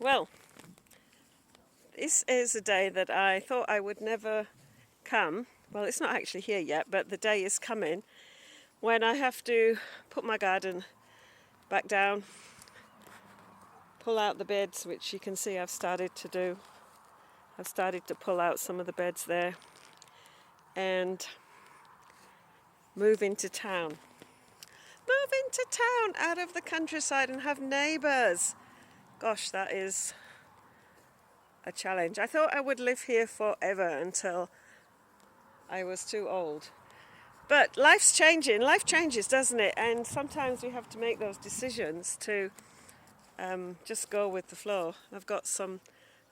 Well, this is a day that I thought I would never come. Well, it's not actually here yet, but the day is coming when I have to put my garden back down, pull out the beds, which you can see I've started to do. I've started to pull out some of the beds there and move into town. Move into town, out of the countryside, and have neighbours. Gosh, that is a challenge. I thought I would live here forever until I was too old. But life's changing. Life changes, doesn't it? And sometimes we have to make those decisions to just go with the flow. I've got some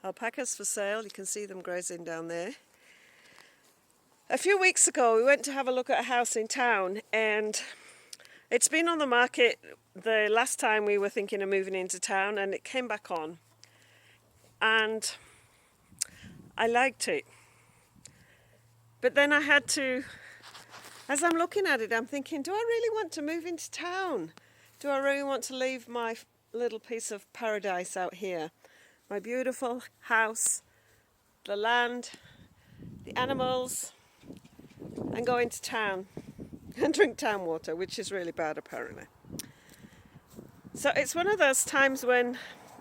alpacas for sale. You can see them grazing down there. A few weeks ago, we went to have a look at a house in town, and it's been on the market the last time we were thinking of moving into town, and it came back on. And I liked it. But then I had to, as I'm looking at it, I'm thinking, do I really want to move into town? Do I really want to leave my little piece of paradise out here? My beautiful house, the land, the animals, and go into town and drink town water, which is really bad apparently. So it's one of those times when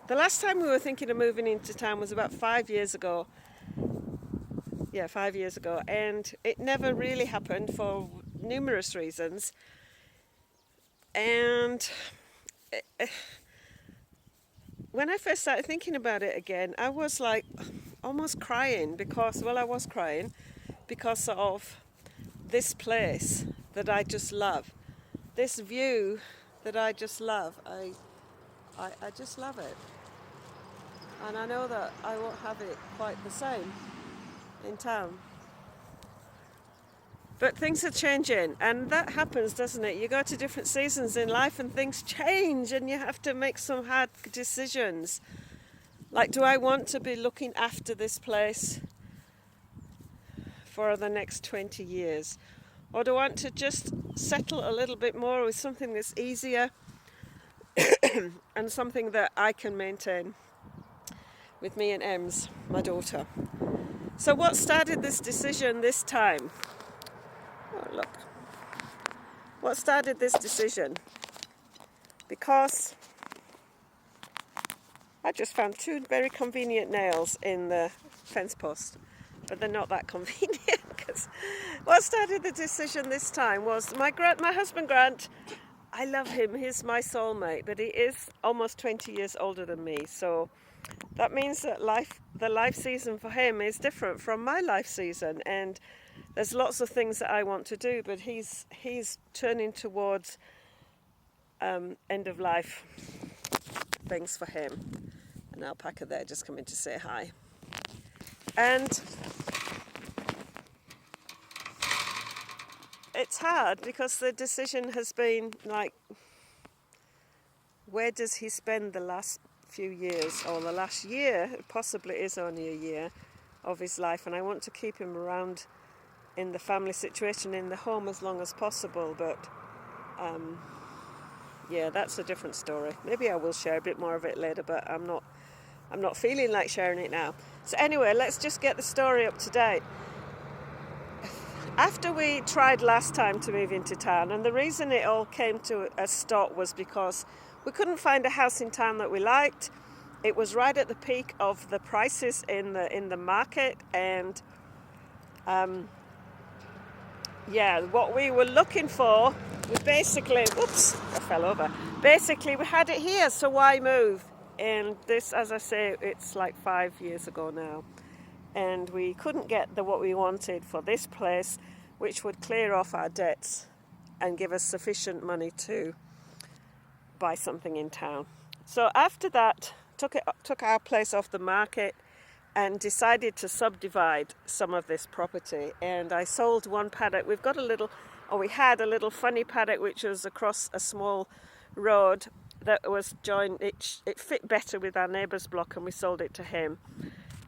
the last time we were thinking of moving into town was about 5 years ago. Yeah, 5 years ago. And it never really happened for numerous reasons. And when I first started thinking about it again, I was like almost crying because, well, I was crying because of this place that I just love. This view that I just love. I just love it. And I know that I won't have it quite the same in town. But things are changing, and that happens, doesn't it? You go to different seasons in life and things change, and you have to make some hard decisions. Like, do I want to be looking after this place for the next 20 years? Or do I want to just settle a little bit more with something that's easier and something that I can maintain with me and Ems, my daughter? So what started this decision this time? Oh, look. What started this decision? Because I just found two very convenient nails in the fence post, but they're not that convenient. Because what started the decision this time was my husband Grant. I love him. He's my soulmate, but he is almost 20 years older than me. So that means that the life season for him is different from my life season, and there's lots of things that I want to do, but he's turning towards end of life things for him. An alpaca there just coming to say hi. And it's hard because the decision has been like, where does he spend the last few years, or the last year? It possibly is only a year of his life, and I want to keep him around in the family situation, in the home, as long as possible. But yeah, that's a different story. Maybe I will share a bit more of it later, but I'm not feeling like sharing it now. So anyway, let's just get the story up to date. After we tried last time to move into town, and the reason it all came to a stop was because we couldn't find a house in town that we liked. It was right at the peak of the prices in the market, and what we were looking for was basically, oops, I fell over. Basically, we had it here, so why move? And this, as I say, it's like 5 years ago now. And we couldn't get what we wanted for this place, which would clear off our debts and give us sufficient money to buy something in town. So after that, took our place off the market and decided to subdivide some of this property. And I sold one paddock. We had a little funny paddock which was across a small road that was joined. It fit better with our neighbour's block, and we sold it to him.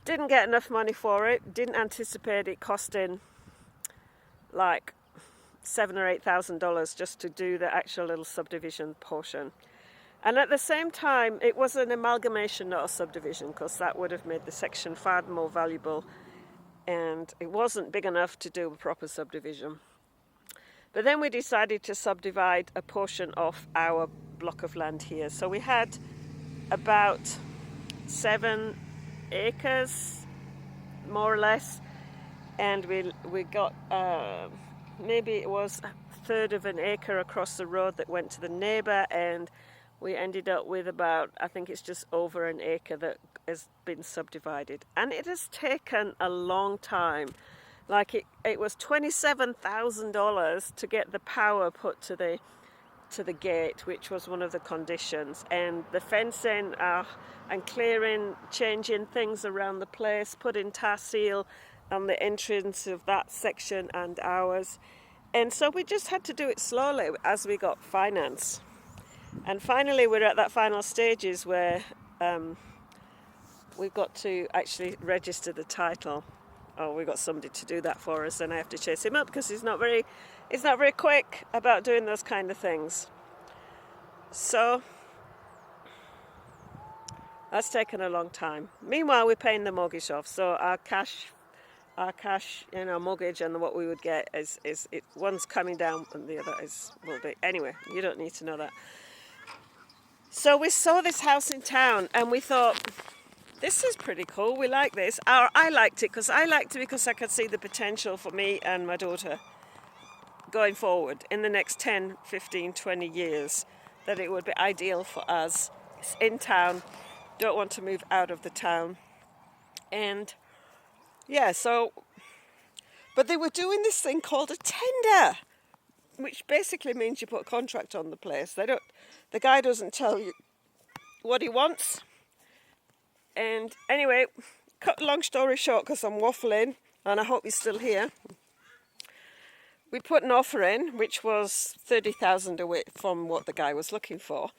Didn't get enough money for it. Didn't anticipate it costing like $7,000 or $8,000 just to do the actual little subdivision portion. And at the same time, it was an amalgamation, not a subdivision, because that would have made the section far more valuable, and it wasn't big enough to do a proper subdivision. But then we decided to subdivide a portion of our block of land here. So we had about 7 acres, more or less, and we got maybe it was a third of an acre across the road that went to the neighbour, and we ended up with about, I think it's just over an acre that has been subdivided. And it has taken a long time. Like it was $27,000 to get the power put to the gate, which was one of the conditions, and the fencing and clearing, changing things around the place, putting tar seal on the entrance of that section and ours. And so we just had to do it slowly as we got finance. And finally we're at that final stages where we've got to actually register the title. Oh, we've got somebody to do that for us, and I have to chase him up because he's not very quick about doing those kind of things. So that's taken a long time. Meanwhile, we're paying the mortgage off, so our cash, mortgage and what we would get is one's coming down and the other will be. Anyway, you don't need to know that. So we saw this house in town and we thought, this is pretty cool, we like this. I liked it because I could see the potential for me and my daughter going forward in the next 10, 15, 20 years, that it would be ideal for us. It's in town, don't want to move out of the town. And yeah, but they were doing this thing called a tender, which basically means you put a contract on the place. The guy doesn't tell you what he wants. And anyway, cut long story short, because I'm waffling, and I hope you're still here. We put an offer in, which was $30,000 away from what the guy was looking for.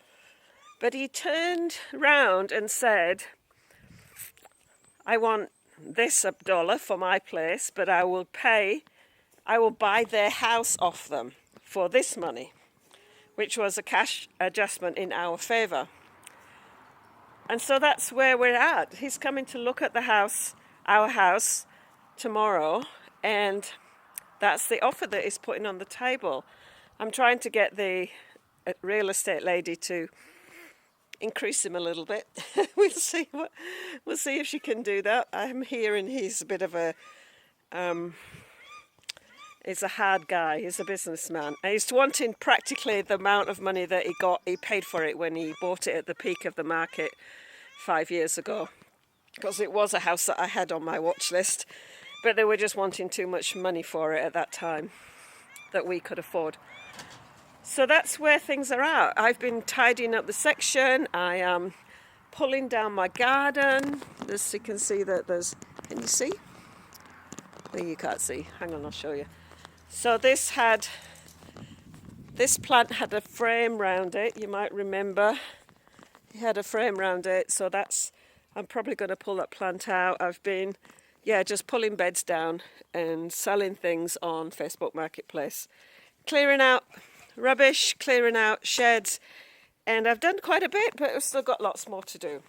But he turned round and said, I want this $1 for my place, but I will buy their house off them for this money, which was a cash adjustment in our favour. And so that's where we're at. He's coming to look at the house, our house, tomorrow, and that's the offer that he's putting on the table. I'm trying to get the real estate lady to increase him a little bit. We'll see if she can do that. I'm hearing he's a bit of he's a hard guy. He's a businessman. And he's wanting practically the amount of money that he paid for it when he bought it at the peak of the market 5 years ago. Because it was a house that I had on my watch list, but they were just wanting too much money for it at that time that we could afford. So that's where things are at. I've been tidying up the section. I am pulling down my garden. As you can see that can you see? No, you can't see. Hang on, I'll show you. So this plant had a frame round it. You might remember. It had a frame round it. So I'm probably going to pull that plant out. I've been, just pulling beds down and selling things on Facebook Marketplace. Clearing out rubbish, clearing out sheds, and I've done quite a bit, but I've still got lots more to do.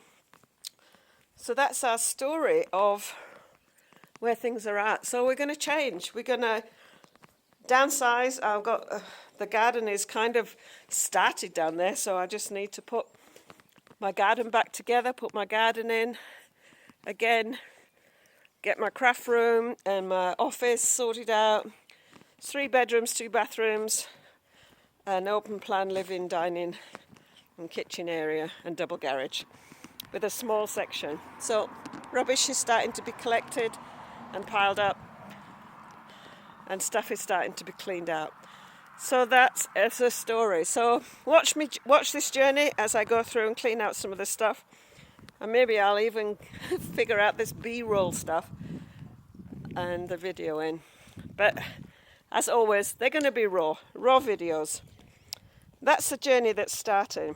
So that's our story of where things are at. So we're going to change. We're going to downsize. I've got the garden is kind of started down there, so I just need to put my garden back together, put my garden in again, get my craft room and my office sorted out. 3 bedrooms, 2 bathrooms, an open plan living, dining and kitchen area and double garage with a small section. So rubbish is starting to be collected and piled up, and stuff is starting to be cleaned out. So it's a story. So watch this journey as I go through and clean out some of the stuff, and maybe I'll even figure out this B-roll stuff and the video in. But as always, they're going to be raw videos. That's the journey that's starting.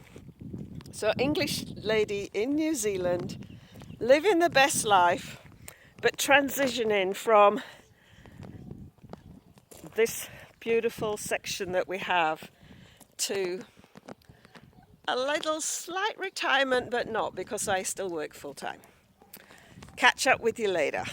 So English lady in New Zealand, living the best life, but transitioning from this beautiful section that we have to a little slight retirement, but not because I still work full time. Catch up with you later.